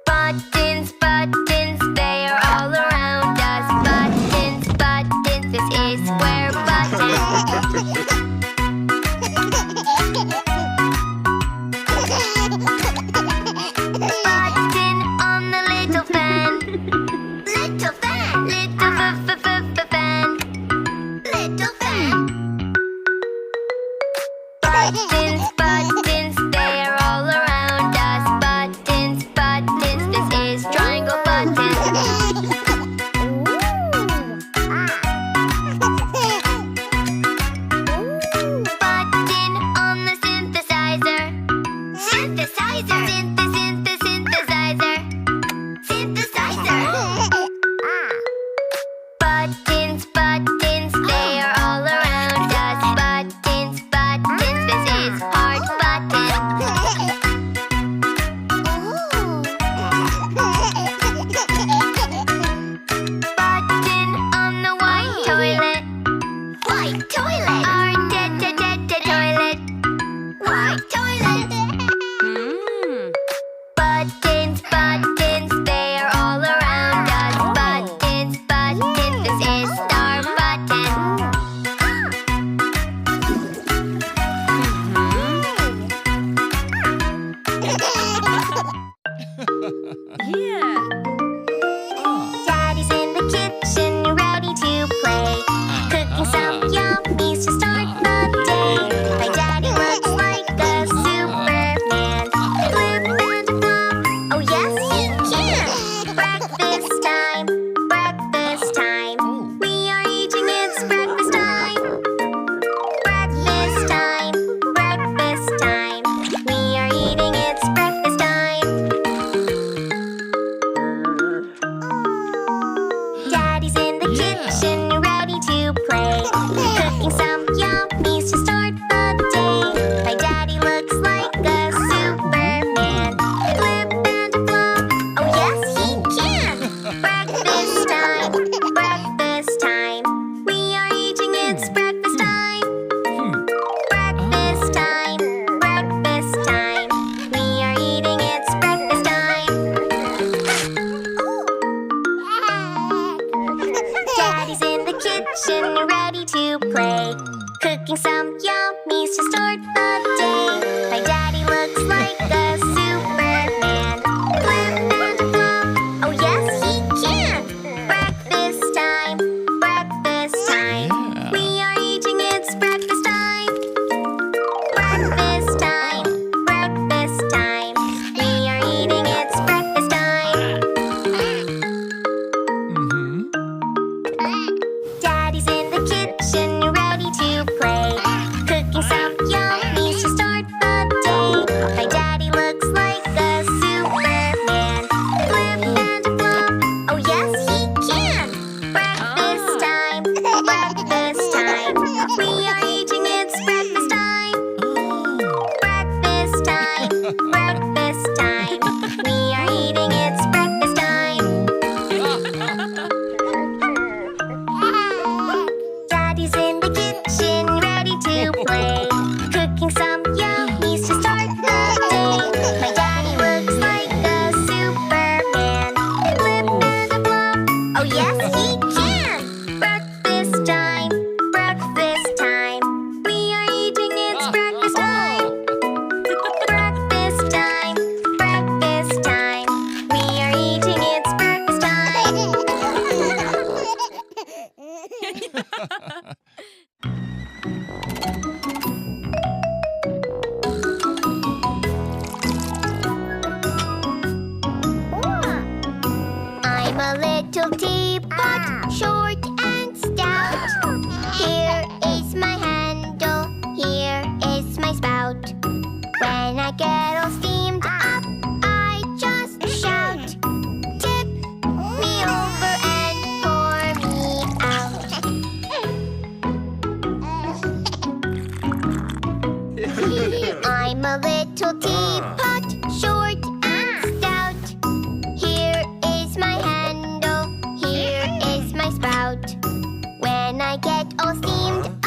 Buttons, buttons, they are all around us. Buttons, this is where buttons toilet. Toilet. White toilet. Buttons, they're all around us. Buttons, this is our button. Yeah. Daddy's in the kitchen, ready to play. Cooking some yummies to start the day. My daddy looks like a Superman. Flip and flop, oh yes he can. Breakfast time, breakfast time. We are eating, it's breakfast time. Breakfast time, breakfast time. We are eating, it's breakfast time. Daddy's in the kitchen, ready to play. Cooking some yummies to start the day. My daddy looks like a Superman. Flip and flop, oh yes he can. Breakfast time, breakfast time. We are eating, it's breakfast time. Breakfast time, breakfast time. We are eating, it's breakfast time. Daddy's in the kitchen, ready to play. Cooking some yummies to start the day. My daddy looks like a Superman. Flip and flop, oh yes he can. Breakfast time, breakfast time. We are eating, it's breakfast time. Breakfast time, breakfast time. We are eating, it's breakfast time. Daddy's in the kitchen, ready to play. Cooking some yummies to start the day. My daddy looks like a Superman. Flip and flop, oh yes he can. Breakfast time, breakfast time. We are eating, it's breakfast time. Breakfast time, breakfast time. We are eating, it's breakfast time. Daddy's in the kitchen, ready to play. Cooking some yummies to start the day. My daddy looks like a Superman. Flip and flop, oh yes he can. Breakfast time, breakfast time. We are eating, it's breakfast time. Breakfast time, breakfast time. We are eating, it's breakfast time. I'm a little teapot, short and stout. Here is my handle, here is my spout. When I get all steamed up, I just shout. Tip me over and pour me out. I'm a little teapot, short and stout. Here is my handle, here is my spout. When I get all steamed